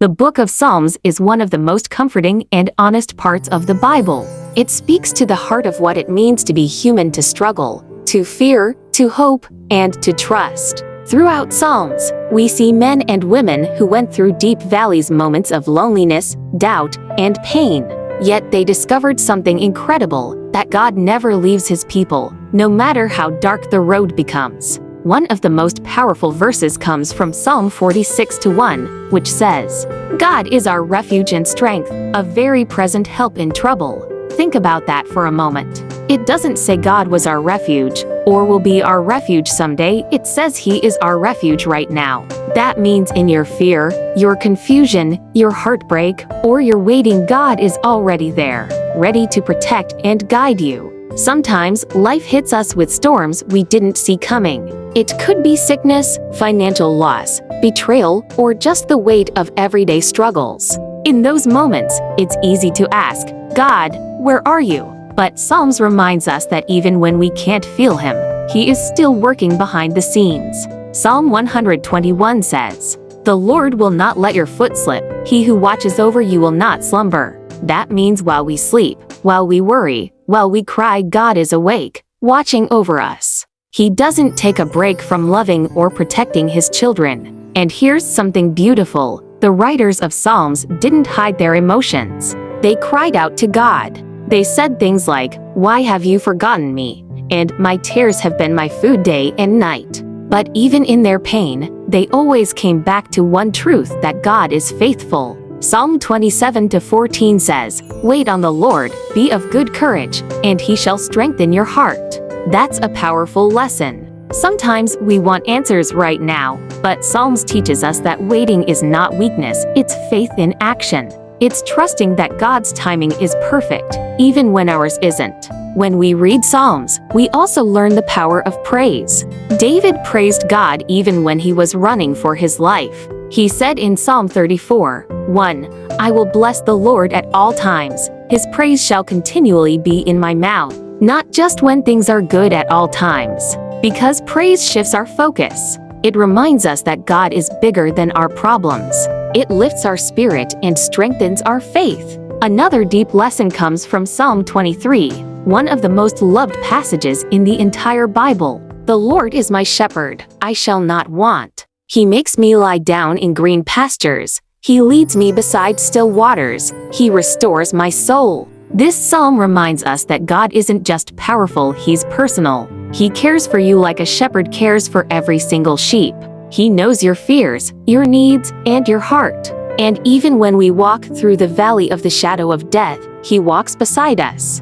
The book of Psalms is one of the most comforting and honest parts of the Bible. It speaks to the heart of what it means to be human, to struggle, to fear, to hope, and to trust. Throughout Psalms, we see men and women who went through deep valleys, moments of loneliness, doubt, and pain. Yet they discovered something incredible, that God never leaves his people, no matter how dark the road becomes. One of the most powerful verses comes from Psalm 46:1, which says, "God is our refuge and strength, a very present help in trouble." Think about that for a moment. It doesn't say God was our refuge, or will be our refuge someday. It says he is our refuge right now. That means in your fear, your confusion, your heartbreak, or your waiting, God is already there, ready to protect and guide you. Sometimes, life hits us with storms we didn't see coming. It could be sickness, financial loss, betrayal, or just the weight of everyday struggles. In those moments, it's easy to ask, "God, where are you?" But Psalms reminds us that even when we can't feel him, he is still working behind the scenes. Psalm 121 says, "The Lord will not let your foot slip. He who watches over you will not slumber." That means while we sleep, while we worry, while we cry, God is awake, watching over us. He doesn't take a break from loving or protecting his children. And here's something beautiful. The writers of Psalms didn't hide their emotions. They cried out to God. They said things like, "Why have you forgotten me?" and "My tears have been my food day and night." But even in their pain, they always came back to one truth, that God is faithful. Psalm 27:14 says, "Wait on the Lord, be of good courage, and he shall strengthen your heart." That's a powerful lesson. Sometimes we want answers right now, but Psalms teaches us that waiting is not weakness, it's faith in action. It's trusting that God's timing is perfect, even when ours isn't. When we read Psalms, we also learn the power of praise. David praised God even when he was running for his life. He said in Psalm 34:1, "I will bless the Lord at all times. His praise shall continually be in my mouth." Not just when things are good at all times. Because praise shifts our focus. It reminds us that God is bigger than our problems. It lifts our spirit and strengthens our faith. Another deep lesson comes from Psalm 23, one of the most loved passages in the entire Bible. "The Lord is my shepherd, I shall not want. He makes me lie down in green pastures. He leads me beside still waters. He restores my soul." This psalm reminds us that God isn't just powerful, he's personal. He cares for you like a shepherd cares for every single sheep. He knows your fears, your needs, and your heart. And even when we walk through the valley of the shadow of death, he walks beside us.